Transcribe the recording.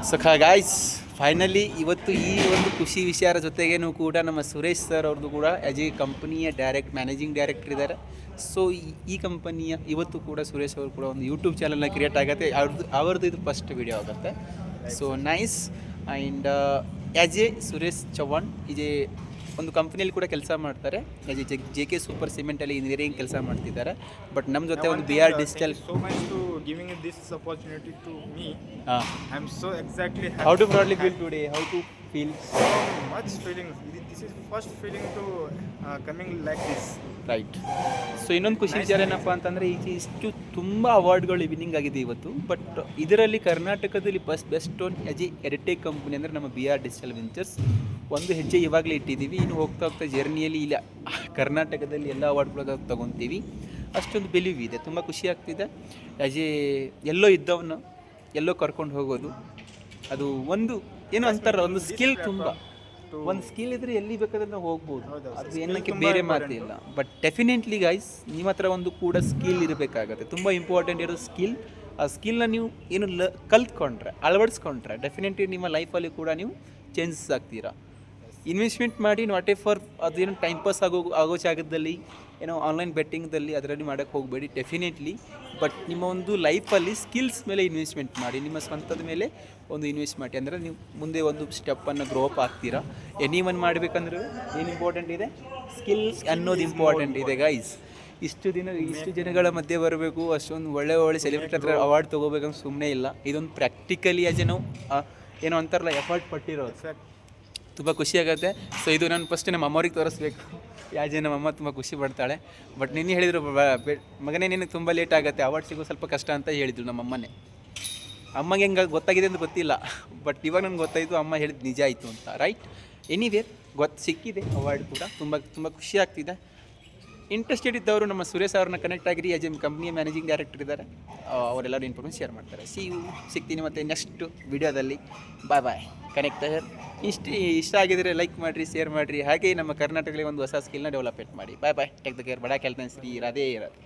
So guys finally ಇವತ್ತು ಈ ಒಂದು ಖುಷಿ ವಿಚಾರ ಜೊತೆಗೇನು ಕೂಡ ನಮ್ಮ ಸುರೇಶ್ ಸರ್ ಅವ್ರದ್ದು ಕೂಡ ಆ್ಯಸ್ ಎ ಕಂಪನಿಯ ಮ್ಯಾನೇಜಿಂಗ್ ಡೈರೆಕ್ಟರ್ ಇದ್ದಾರೆ. ಸೊ ಈ ಕಂಪನಿಯ ಇವತ್ತು ಕೂಡ ಸುರೇಶ್ ಅವರು ಕೂಡ ಒಂದು ಯೂಟ್ಯೂಬ್ ಚಾನಲ್ನ ಕ್ರಿಯೇಟ್ ಆಗುತ್ತೆ. ಅವ್ರದ್ದು ಇದು ಫಸ್ಟ್ ವಿಡಿಯೋ ಆಗುತ್ತೆ. So nice. And as a Suresh Chavan ಇದೆ ಒಂದು ಕಂಪ್ನಿಯಲ್ಲಿ ಕೂಡ ಕೆಲಸ ಮಾಡ್ತಾರೆ. ಆ್ಯಸ್ ಎ JK ಸೂಪರ್ ಸಿಮೆಂಟಲ್ಲಿ ಇಂಜಿನಿಯರಿಂಗ್ ಕೆಲಸ ಮಾಡ್ತಿದ್ದಾರೆ. ಬಟ್ ನಮ್ಮ ಜೊತೆ ಒಂದು BR digital giving this opportunity to me. I'm so exactly happy. How to proudly feel today? How to feel? So much feeling. This is first feeling to coming like this. Right. So ಇನ್ನೊಂದು ಖುಷಿ ವಿಚಾರ ಏನಪ್ಪ ಅಂತಂದರೆ ಈಗ ಇಷ್ಟು ತುಂಬ ಅವಾರ್ಡ್ಗಳು winning ಆಗಿದೆ ಇವತ್ತು. ಬಟ್ ಇದರಲ್ಲಿ ಕರ್ನಾಟಕದಲ್ಲಿ best one as a edtech company ಅಂದರೆ ನಮ್ಮ BR ಡಿಜಿಟಲ್ ವೆಂಚರ್ಸ್ ಒಂದು ಹೆಜ್ಜೆ ಇವಾಗಲೇ ಇಟ್ಟಿದ್ದೀವಿ. ಇನ್ನು ಹೋಗ್ತಾ ಜರ್ನಿಯಲ್ಲಿ ಇಲ್ಲ ಕರ್ನಾಟಕದಲ್ಲಿ ಎಲ್ಲ ಅವಾರ್ಡ್ಗಳು ತೊಗೊತೀವಿ. ಅಷ್ಟೊಂದು ಬೆಲಿವ್ ಇದೆ. ತುಂಬ ಖುಷಿ ಆಗ್ತಿದೆ. ಆ್ಯಸ್ ಎ ಎಲ್ಲೋ ಕರ್ಕೊಂಡು ಹೋಗೋದು ಅದು ಒಂದು ಏನು ಅಂತಾರೆ ಒಂದು ಸ್ಕಿಲ್. ತುಂಬ ಒಂದು ಸ್ಕಿಲ್ ಇದ್ದರೆ ಎಲ್ಲಿ ಬೇಕಾದ್ರೆ ನಾವು ಹೋಗ್ಬೋದು. ಅದು ಏನಕ್ಕೆ ಬೇರೆ ಮಾತಿಲ್ಲ. ಬಟ್ ಡೆಫಿನೆಟ್ಲಿ ಗೈಸ್ ನಿಮ್ಮ ಹತ್ರ ಒಂದು ಕೂಡ ಸ್ಕಿಲ್ ಇರಬೇಕಾಗತ್ತೆ. ತುಂಬ ಇಂಪಾರ್ಟೆಂಟ್ ಇರೋ ಸ್ಕಿಲ್. ಆ ಸ್ಕಿಲ್ನ ನೀವು ಏನು ಕಲ್ತ್ಕೊಂಡ್ರೆ ಅಳವಡಿಸ್ಕೊಂಡ್ರೆ ಡೆಫಿನೆಟ್ಲಿ ನಿಮ್ಮ ಲೈಫಲ್ಲಿ ಕೂಡ ನೀವು ಚೇಂಜಸ್ ಆಗ್ತೀರಾ. ಇನ್ವೆಸ್ಟ್ಮೆಂಟ್ ಮಾಡಿ ನಾಟ್ ಎ ಫಾರ್ ಅದೇನು ಟೈಮ್ ಪಾಸ್ ಆಗೋ ಜಾಗದಲ್ಲಿ ಏನೋ ಆನ್ಲೈನ್ ಬೆಟ್ಟಿಂಗ್ದಲ್ಲಿ ಅದರಲ್ಲಿ ಮಾಡೋಕ್ಕೆ ಹೋಗಬೇಡಿ ಡೆಫಿನೆಟ್ಲಿ. ಬಟ್ ನಿಮ್ಮ ಒಂದು ಲೈಫಲ್ಲಿ ಸ್ಕಿಲ್ಸ್ ಮೇಲೆ ಇನ್ವೆಸ್ಟ್ಮೆಂಟ್ ಮಾಡಿ, ನಿಮ್ಮ ಸ್ವಂತದ ಮೇಲೆ ಒಂದು ಇನ್ವೆಸ್ಟ್ ಮಾಡಿ. ಅಂದರೆ ನೀವು ಮುಂದೆ ಒಂದು ಸ್ಟೆಪ್ಪನ್ನು ಗ್ರೋ ಅಪ್ ಆಗ್ತೀರಾ. ಎನಿವನ್ ಮಾಡಬೇಕಂದ್ರೆ ಏನು ಇಂಪಾರ್ಟೆಂಟ್ ಇದೆ, ಸ್ಕಿಲ್ಸ್ ಅನ್ನೋದು ಇಂಪಾರ್ಟೆಂಟ್ ಇದೆ ಗೈಸ್. ಇಷ್ಟು ಜನಗಳ ಮಧ್ಯೆ ಬರಬೇಕು, ಅಷ್ಟೊಂದು ಒಳ್ಳೆ ಸೆಲೆಬ್ರಿಟಿ ಹತ್ರ ಅವಾರ್ಡ್ ತೊಗೋಬೇಕಂತ ಸುಮ್ಮನೆ ಇಲ್ಲ. ಇದೊಂದು ಪ್ರಾಕ್ಟಿಕಲಿ ಏನೋ ಅಂತಾರಲ್ಲ ಎಫರ್ಟ್ ಪಟ್ಟಿರೋದು. ತುಂಬ ಖುಷಿಯಾಗುತ್ತೆ. ಸೊ ಇದು ನಾನು ಫಸ್ಟ್ ನಮ್ಮ ಅಮ್ಮವ್ರಿಗೆ ತೋರಿಸ್ಬೇಕು. ನಮ್ಮ ಅಮ್ಮ ತುಂಬ ಖುಷಿ ಪಡ್ತಾಳೆ. ಬಟ್ ನಿನ್ನೆ ಹೇಳಿದರು ಮಗನೇ ನಿನಗೆ ತುಂಬ ಲೇಟ್ ಆಗುತ್ತೆ, ಅವಾರ್ಡ್ ಸಿಗೋ ಸ್ವಲ್ಪ ಕಷ್ಟ ಅಂತ ಹೇಳಿದ್ರು ನಮ್ಮ ಅಮ್ಮನೇ. ಅಮ್ಮಗೆ ಹೆಂಗೆ ಗೊತ್ತಾಗಿದೆ ಅಂತ ಗೊತ್ತಿಲ್ಲ. ಬಟ್ ಇವಾಗ ನನಗೆ ಗೊತ್ತಾಯಿತು, ಅಮ್ಮ ಹೇಳಿದ್ದು ನಿಜ ಆಯಿತು ಅಂತ. ರೈಟ್. ಎನಿವೇರ್ ಸಿಕ್ಕಿದೆ ಅವಾರ್ಡ್ ಕೂಡ. ತುಂಬ ಖುಷಿ ಆಗ್ತಿದೆ. ಇಂಟ್ರೆಸ್ಟೆಡ್ ಇದ್ದವರು ನಮ್ಮ ಸುರೇಶ್ ಅವ್ರನ್ನ ಕನೆಕ್ಟ್ ಆಗಿರಿ. ಆ್ಯಸ್ ಎ ಕಂಪ್ನಿಯ ಮ್ಯಾನೇಜಿಂಗ್ ಡೈರೆಕ್ಟರ್ ಇದ್ದಾರೆ. ಅವರೆಲ್ಲರೂ ಇನ್ಫಾರ್ಮೇಷನ್ ಶೇರ್ ಮಾಡ್ತಾರೆ. ಸಿಗ್ತೀನಿ ಮತ್ತು ನೆಕ್ಸ್ಟ್ ವಿಡಿಯೋದಲ್ಲಿ. ಬಾಯ್. ಕನೆಕ್ಟ್ ಇಷ್ಟ ಆಗಿದರೆ ಲೈಕ್ ಮಾಡಿರಿ, ಶೇರ್ ಮಾಡಿರಿ. ಹಾಗೆ ನಮ್ಮ ಕರ್ನಾಟಕದಲ್ಲಿ ಒಂದು ಹೊಸ ಸ್ಕಿಲ್ನ ಡೆವಲಪ್ಮೆಂಟ್ ಮಾಡಿ. ಬಾಯ್. Take the care. ಬಡ ಕೆಲ್ತನ್ ಶ್ರೀ ರಾಧೇ ಇರೋದು.